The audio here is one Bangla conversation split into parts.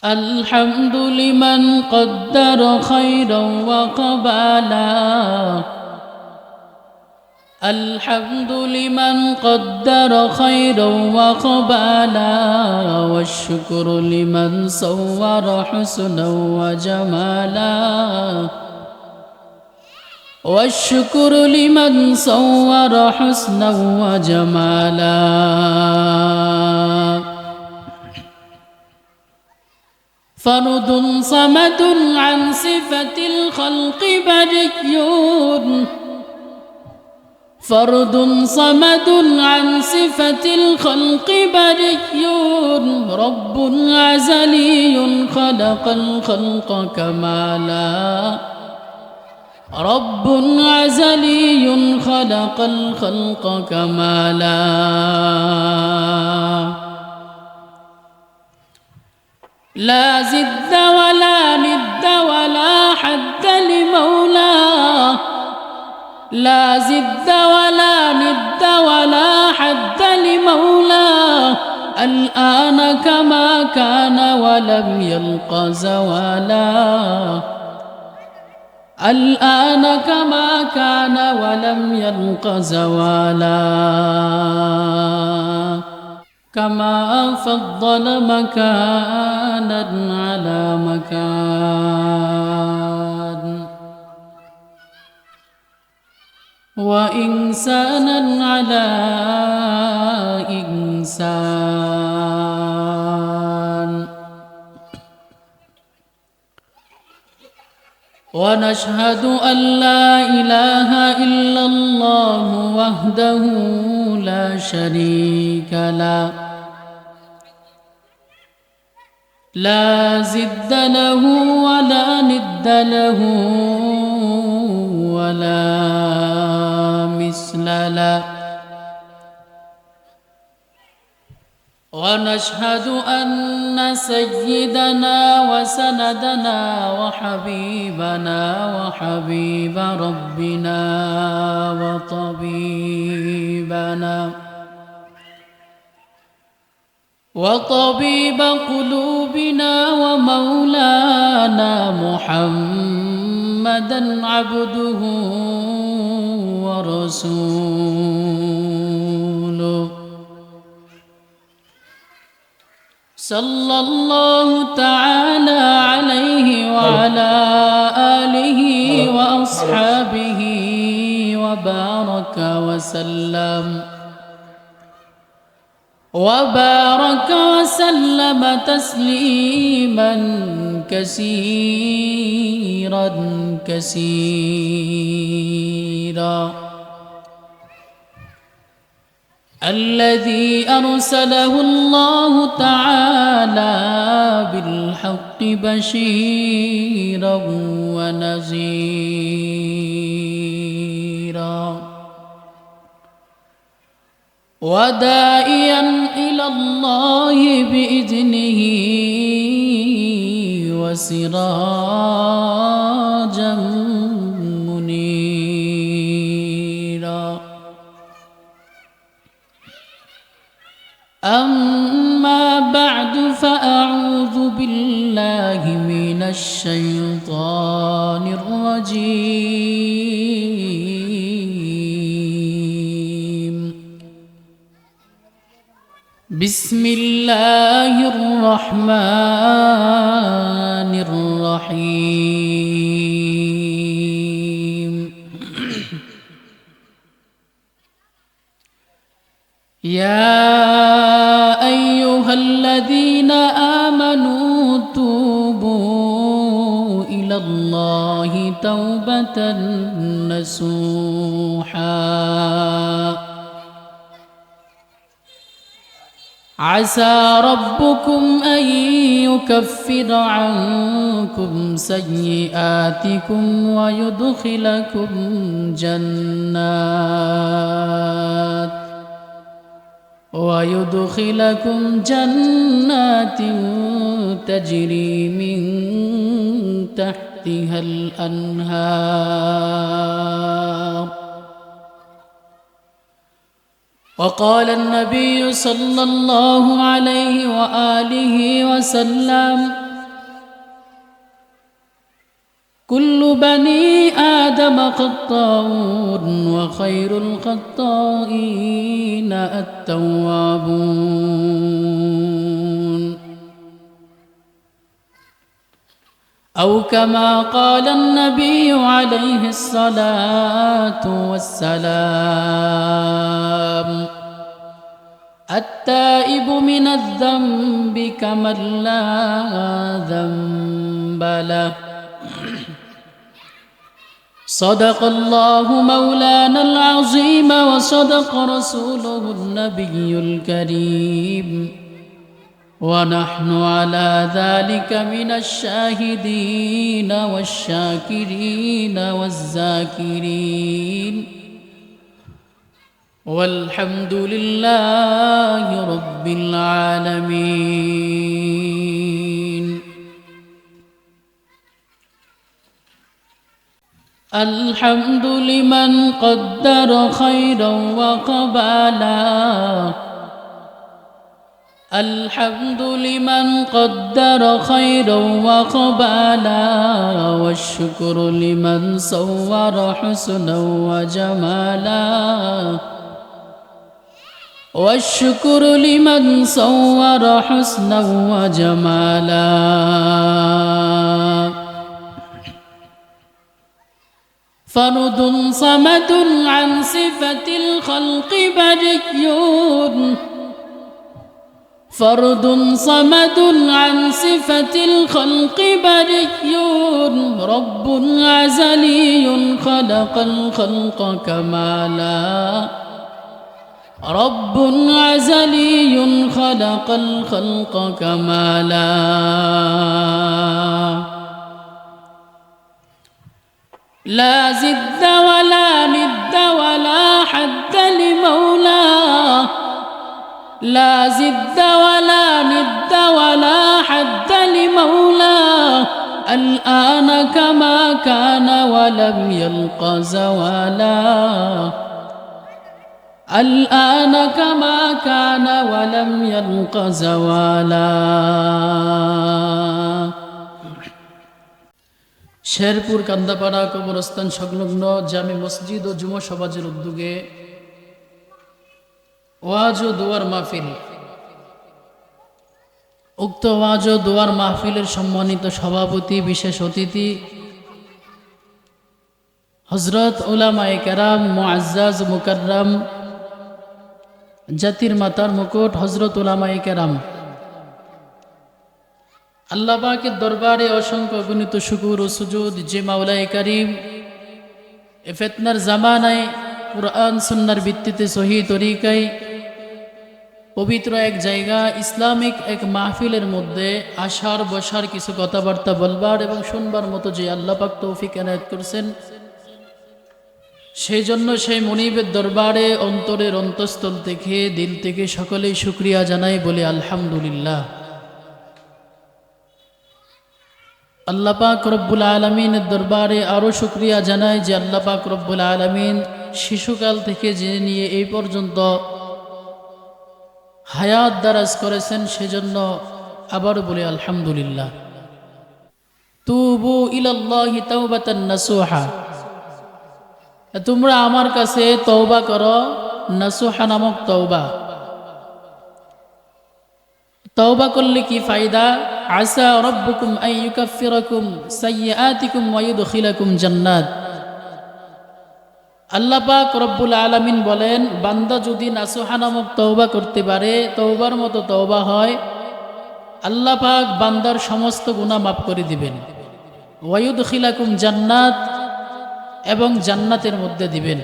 الحمد لمن قدر خيرا وقبالا. الحمد لمن قدر خيرا وقبالا، والشكر لمن صور حسنا وجمالا. والشكر لمن صور حسنا وجمالا. فرد صمد عن صفة الخلق بري. فرد صمد عن صفة الخلق بري. رب أزلي خلق الخلق كمالا. رب أزلي خلق الخلق كمالا. لا زد ولا ند ولا حد لمولاه. لا زد ولا ند ولا حد لمولاه. الآن كما كان ولم يلق زوالا. الآن كما كان ولم يلق زوالا. كما فضل مكانا على مكان، وإنسانا على إنسان. ونشهد أن لا إله إلا الله وحده لا شريك له، لا زد له ولا ند له ولا مثل له. ونشهد أن سيدنا وسندنا وحبيبنا وحبيب ربنا وطبيب قلوبنا ومولانا محمدا عبده ورسوله، صلى الله تعالى عليه وعلى آله وأصحابه وبارك وسلم تسليما كثيرا كثيرا. الذي أرسله الله تعالى بالحق بشيرا ونذيرا، وداعيا إلى الله بإذنه وسراجا منيرا. أما بعد، فأعوذ بالله من الشيطان الرجيم. بسم الله الرحمن الرحيم. يا أيها الذين آمنوا توبوا إلى الله توبة نصوحا، عسى ربكم أن يكفر عنكم سيئاتكم ويدخلكم جنات تجري من تحتها الأنهار. وقال النبي صلى الله عليه وآله وسلم: كل بني آدم خطاؤون وخير الخطائين التوابون أو كما قال النبي عليه الصلاة والسلام التائب من الذنب كمن لا ذنب له صدق الله مولانا العظيم وصدق رسوله النبي الكريم ونحن على ذلك من الشاهدين والشاكرين والذاكرين والحمد لله رب العالمين الحمد لمن قدر خيرا وقبالا الحمد لمن قدر خيرا وقبالا والشكر لمن صور حسنا وجمالا والشكر لمن صور حسنا وجمالا فرد صمد عن صفة الخلق بريء فرد صمد عن صفة الخلق بريء رب أزلي خلق الخلق كمالا رب أزلي خلق الخلق كمالا لا زد ولا ند ولا حد لمولاه لا زد ولا ند ولا حد لمولاه الآن كما كان ولم يلق زوالا الآن كما كان ولم يلق زوالا শেরপুর কান্দাপাড়া কবরস্থান সংলগ্ন জামে মসজিদ ও জুমা সমাজের উদ্যোগে ওয়াজ ও দোয়ার মাহফিল। উক্ত ওয়াজ ও দোয়ার মাহফিলের সম্মানিত সভাপতি বিশেষ অতিথি হযরত উলামায়ে কেরাম মুআজ্জাজ মুকাররম জাতির মাতার মুকুট হযরত উলামায়ে কেরাম, আল্লাহ পাকের দরবারে অসংখ্য অগণিত শুকর ও সুজুদ যে মাওলায়ে কারীম এ ফিতনার জামানায় কুরআন সুন্নাহর ভিত্তিতে সহি তরিকায় পবিত্র এক জায়গা ইসলামিক এক মাহফিলের মধ্যে আসার বসার কিছু কথাবার্তা বলবার এবং শুনবার মতো যে আল্লাহ পাক তৌফিক এনায়েত করেছেন, সেই জন্য সেই মনিবের দরবারে অন্তরের অন্তঃস্থল থেকে দিল থেকে সকলেই শুকরিয়া জানাই, বলে আলহামদুলিল্লাহ। আল্লাহ পাক রব্বুল আলামিনের দরবারে আরও শুকরিয়া জানাই যে আল্লাহ পাক রব্বুল আলামিন শিশুকাল থেকে জেনে নিয়ে এই পর্যন্ত হায়াত দারাজ করেছেন, সেজন্য আবারও বলি আলহামদুলিল্লাহ। তুবু ইলাল্লাহি তাওবাতান নাসুহা, তোমরা আমার কাছে তওবা করো, নাসুহা নামক তওবা। তওবা করলে কি ফায়দা? আসা রাব্বুকুম আন ইউকাফিরাকুম সাইয়্যাতিকুম ওয়া ইউদখিলাকুম জান্নাত। আল্লাহ পাক রব্বুল আলামিন বলেন, বান্দা যদি নাসুহা নামক তওবা করতে পারে, তওবার মতো তওবা হয়, আল্লাহ পাক বান্দার সমস্ত গুনাহ মাফ করে দিবেন। ওয়া ইউদখিলাকুম জান্নাত, এবং জান্নাতের মধ্যে দিবেন।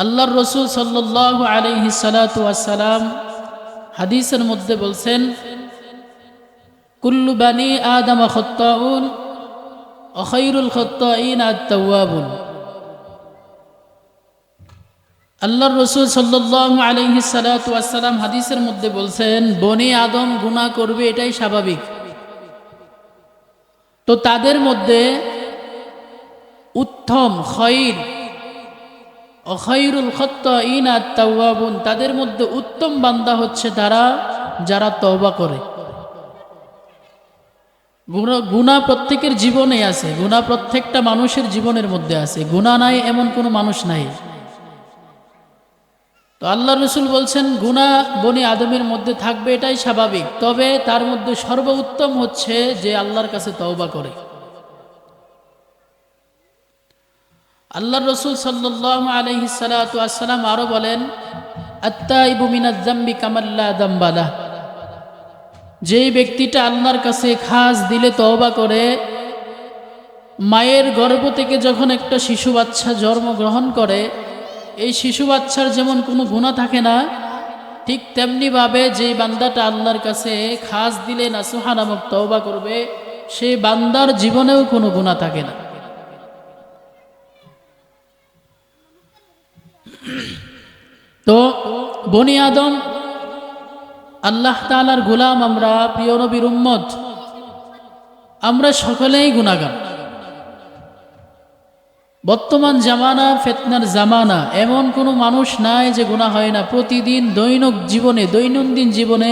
আল্লাহর রাসূল সাল্লাল্লাহু আলাইহি সাল্লাতু ওয়াসসালাম হাদিসের মধ্যে বলছেন, কুল্লু বানি আদম খাত্তাউন ওয়া খায়রুল খাত্তাইন আত-তাওয়াবুন। আল্লাহর রাসূল সাল্লাল্লাহু আলাইহি সাল্লাতু ওয়াসসালাম হাদিসের মধ্যে বলছেন, বনি আদম গুনাহ করবে, এটাই স্বাভাবিক। তো তাদের মধ্যে উত্তম খৈর ও খৈরুল খাত্তাইন আত-তাওয়াবুন, তাদের মধ্যে উত্তম বান্দা হচ্ছে তারা যারা তওবা করে। গুনাহ প্রত্যেকের জীবনে আছে, গুনাহ প্রত্যেকটা মানুষের জীবনের মধ্যে আছে, গুনাহ নাই এমন কোনো মানুষ নাই। তো আল্লাহ রসুল বলছেন গুনাহ বনি আদমের মধ্যে থাকবে, এটাই স্বাভাবিক, তবে তার মধ্যে সর্বোত্তম হচ্ছে যে আল্লাহর কাছে তওবা করে। আল্লাহ রসুল সাল্লাল্লাহু আলাইহি সাল্লাতু ওয়াসসালাম আরো বলেন, আত্তাইবু মিনাজ যামবি কামাল্লা যামবা লাহ, যেই ব্যক্তিটা আল্লাহর কাছে খাস দিলে তওবা করে, মায়ের গর্ভ থেকে যখন একটা শিশু বাচ্চা জন্মগ্রহণ করে, এই শিশু বাচ্চার যেমন কোনো গুনাহ থাকে না, ঠিক তেমনিভাবে যেই বান্দাটা আল্লাহর কাছে খাস দিলে নাসুহা নামক তওবা করবে, সেই বান্দার জীবনেও কোনো গুনাহ থাকে না। তো বনি আদম আল্লাহ তাআলার গোলাম, আমরা প্রিয় নবীর উম্মত, আমরা সকলেই গুনাহগার। বর্তমান জামানা ফিতনার জামানা, এমন কোনো মানুষ নাই যে গুনাহ হয় না। প্রতিদিন দৈনন্দিন জীবনে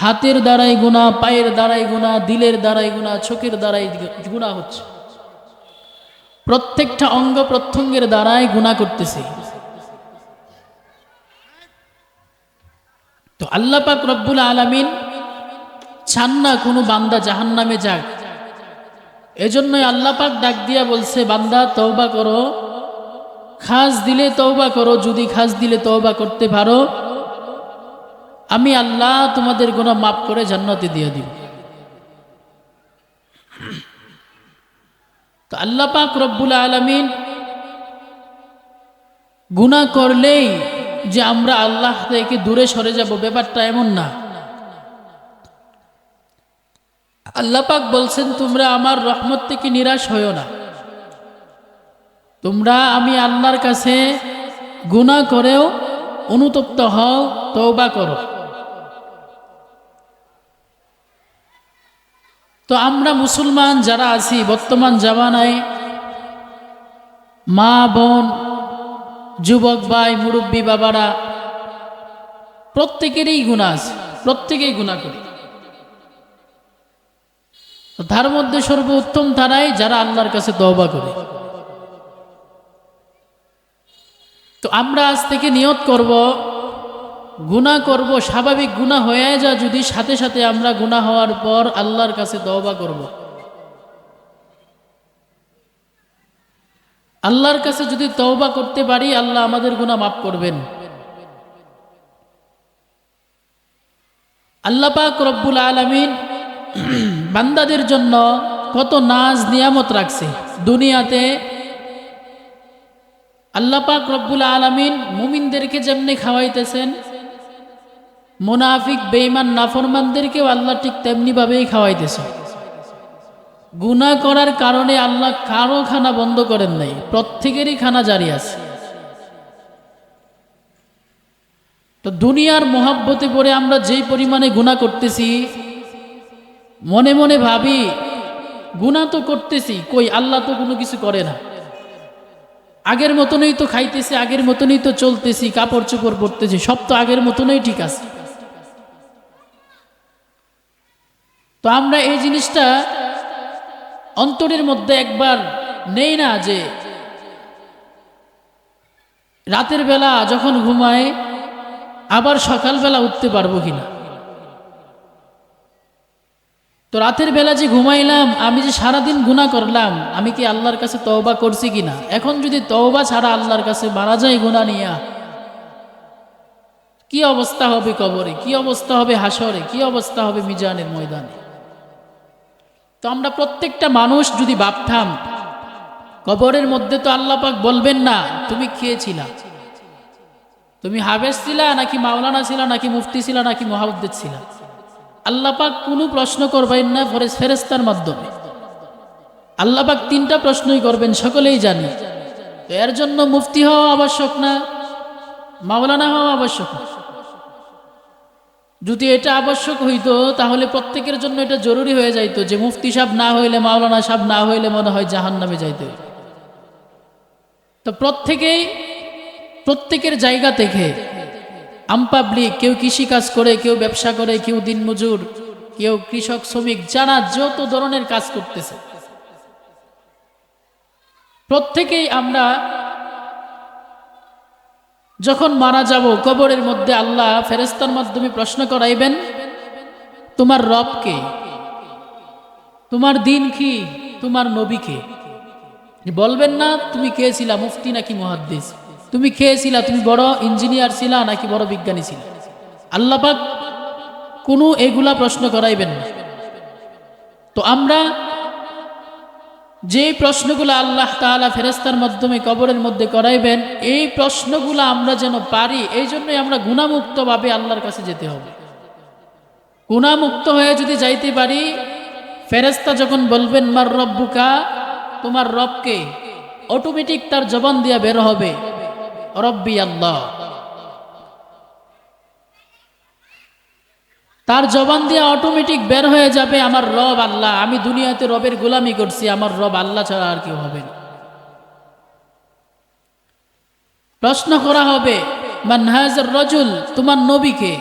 হাতের দ্বারাই গুনাহ, পায়ের দ্বারাই গুনাহ, দিলের দ্বারাই গুনাহ, চোখের দ্বারাই গুনাহ হচ্ছে। প্রত্যেকটা অঙ্গ প্রত্যঙ্গের দ্বারাই গুনাহ করতেছি। তো আল্লাহ পাক রব্বুল আলামিন চান না কোনো বান্দা জাহান্নামে যাক। এজন্যই আল্লাহ পাক ডাক দিয়া বলছে, বান্দা তওবা করো, খাস দিলে তওবা করো। যদি খাস দিলে তওবা করতে পারো, আমি আল্লাহ তোমাদের গুনাহ মাফ করে জান্নাতে দিয়ে দিব। তো আল্লাহ পাক রব্বুল আলামিন গুনাহ করলেই যে আমরা আল্লাহ থেকে দূরে সরে যাব, ব্যাপারটা এমন না। আল্লাহ পাক বলছেন, তোমরা আমার রহমত থেকে নিরাশ হইও না, তোমরা আমি আল্লাহর কাছে গুনাহ করেও অনুতপ্ত হও, তওবা করো। তো আমরা মুসলমান যারা আছি বর্তমান জামানায়, মা বোন, যুবক ভাই, মুরব্বী বাবারা, প্রত্যেকেরই গুনাহ আছে, প্রত্যেকেই গুনাহ করে। তার মধ্যে সর্বোত্তম তারাই যারা আল্লাহর কাছে তওবা করে। তো আমরা আজ থেকে নিয়ত করব, গুনাহ করব, স্বাভাবিক গুনাহ হয়ে যা যদি, সাথে সাথে আমরা গুনাহ হওয়ার পর আল্লাহর কাছে তওবা করব। আল্লাহর কাছে যদি তওবা করতে পারি, আল্লাহ আমাদের গুনাহ মাফ করবেন। আল্লাহ পাক রব্বুল আলামিন বান্দাদের জন্য কত নাজ নিয়ামত রাখছে দুনিয়াতে। আল্লাহ পাক রব্বুল আলামিন মুমিনদেরকে যেমনি খাওয়াইতেছেন, মুনাফিক বেঈমান নাফরমানদেরকেও আল্লাহ ঠিক তেমনি ভাবেই খাওয়াইতেছেন। গুনাহ করার কারণে আল্লাহ কারো খানা বন্ধ করেন নাই, প্রত্যেকেরই খানা জারি আছে। তো দুনিয়ার মহাব্বতে পড়ে আমরা যেই পরিমাণে গুনাহ করতেছি, মনে মনে ভাবি গুনাহ তো করতেছি, কই আল্লাহ তো কোনো কিছু করে না, আগের মতনই তো খাইতেছি, আগের মতনই তো চলতেছি, কাপড় চোপড় পরতেছি, সব তো আগের মতনই ঠিক আছে। তো আমরা এই জিনিসটা অন্তরের মধ্যে একবার নেই না, যে রাতের বেলা যখন ঘুমায় আবার সকালবেলা উঠতে পারবো কিনা। তো রাতের বেলা যে ঘুমাইলাম, আমি যে সারাদিন গুনাহ করলাম, আমি কি আল্লাহর কাছে তওবা করছি কিনা? এখন যদি তওবা ছাড়া আল্লাহর কাছে মারা যায় গুনাহ নিয়া, কি অবস্থা হবে কবরে, কি অবস্থা হবে হাসরে, কি অবস্থা হবে মিজানের ময়দানে। তো আমরা প্রত্যেকটা মানুষ যদি ভাবতাম, কবরের মধ্যে তো আল্লাহ পাক বলবেন না তুমি খেয়েছিলা, তুমি হাফেজ ছিলা নাকি মাওলানা ছিলা নাকি মুফতি ছিলা নাকি মুহাদ্দিস ছিলা। আল্লাহ পাক কোনো প্রশ্ন করবেন না ফেরেশতার মাধ্যমে। আল্লাহ পাক তিনটা প্রশ্নই করবেন, সকলেই জানি। তো এর জন্য মুফতি হওয়া আবশ্যক না, মাওলানা হওয়া আবশ্যক না। যদি এটা আবশ্যক হইতো তাহলে প্রত্যেকের জন্য এটা জরুরি হয়ে যাইতো যে মুফতি সাহেব না হইলে, মাওলানা সাহেব না হইলে মনে হয় জাহান্নামে যাইতে। তো প্রত্যেকের জায়গা থেকে আমপাবলিক, কেউ কৃষি কাজ করে, কেউ ব্যবসা করে, কেউ দিনমজুর, কেউ কৃষক, শ্রমিক, যারা যত ধরনের কাজ করতেছে, প্রত্যেকেই আমরা যখন মারা যাব কবরের মধ্যে আল্লাহ ফেরেশতার মাধ্যমে প্রশ্ন করাইবেন, তোমার রব কে, তোমার দিন কি, তোমার নবী কে। বলবেন না তুমি কে ছিলা, মুফতি নাকি মুহাদ্দিস, তুমি কে ছিলা, তুমি বড় ইঞ্জিনিয়ার ছিলা নাকি বড় বিজ্ঞানী ছিলা। আল্লাহ পাক কোনো এগুলা প্রশ্ন করাইবেন না। তো আমরা যে প্রশ্নগুলো আল্লাহ তাআলা ফেরেশতার মাধ্যমে কবরের মধ্যে করাইবেন, এই প্রশ্নগুলো আমরা যেন পারি, এই জন্যই আমরা গুণামুক্তভাবে আল্লাহর কাছে যেতে হবে। গুণামুক্ত হয়ে যদি যাইতে পারি, ফেরেশতা যখন বলবেন মার রব্বুকা, তোমার রবকে, অটোমেটিক তার জবান দিয়া বের হবে রব্বি আল্লাহ। তার জবান দিয়ে অটোমেটিক বের হয়ে যাবে আমার রব আল্লাহ। আমি দুনিয়াতে রবের গোলামি করছি, আমার রব আল্লাহ ছাড়া আর কেউ হবে না। প্রশ্ন করা হবে মান হাযার রাজুল, তোমার নবীকে।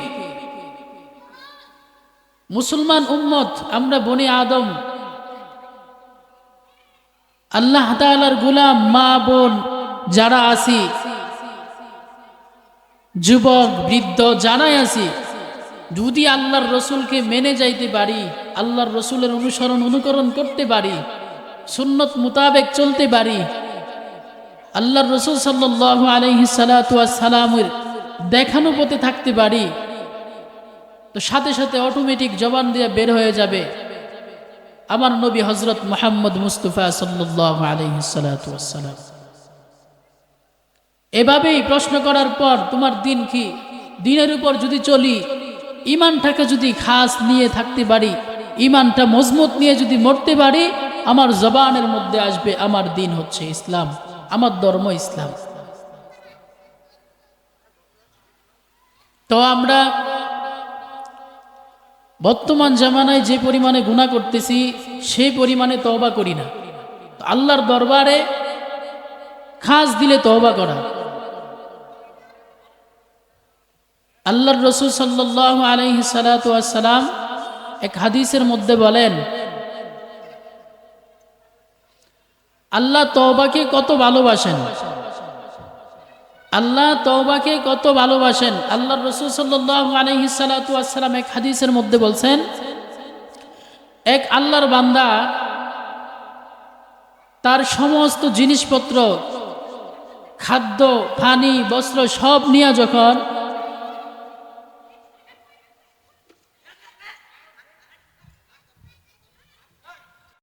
মুসলমান উম্মত আমরা বনি আদম, আল্লাহ তাআলার গোলাম, মা বোন যারা আছি, যুবক বৃদ্ধ যারাই আছি, যদি আল্লাহর রসুলকে মেনে যাইতে পারি, আল্লাহর রসুলের অনুকরণ করতে পারি, সুন্নত মোতাবেক চলতে পারি, আল্লাহর রসুল সাল্লাল্লাহু আলাইহি সাল্লাতু ওয়াস সালামের দেখানো পথে থাকতে পারি, তো সাথে সাথে অটোমেটিক জবান দিয়ে বের হয়ে যাবে আমার নবী হযরত মুহাম্মদ মুস্তাফা সাল্লাল্লাহু আলাইহি সাল্লাতু ওয়াস সালাম। এভাবেই প্রশ্ন করার পর তোমার দিন কি, দিনের উপর যদি চলি, ইমানটাকে যদি খাস নিয়ে থাকতে পারি, ইমানটা মজবুত নিয়ে যদি মরতে পারি, আমার জবানের মধ্যে আসবে আমার দিন হচ্ছে ইসলাম, আমার ধর্ম ইসলাম। তো আমরা বর্তমান জামানায় যে পরিমাণে গুনাহ করতেছি, সেই পরিমাণে তওবা করি না। আল্লাহর দরবারে খাস দিলে তওবা করা। আল্লাহর রসুল সাল্লাল্লাহু আলাইহি সাল্লাতু ওয়াস সালাম এক হাদিসের মধ্যে বলেন, আল্লাহ তওবাকে কত ভালোবাসেন, আল্লাহ তওবাকে কত ভালোবাসেন। আল্লাহর রসুল সাল্লাল্লাহু আলাইহি সাল্লাতু ওয়াস সালাম এক হাদিসের মধ্যে বলছেন, এক আল্লাহর বান্দা তার সমস্ত জিনিসপত্র, খাদ্য, পানি, বস্ত্র সব নিয়ে যখন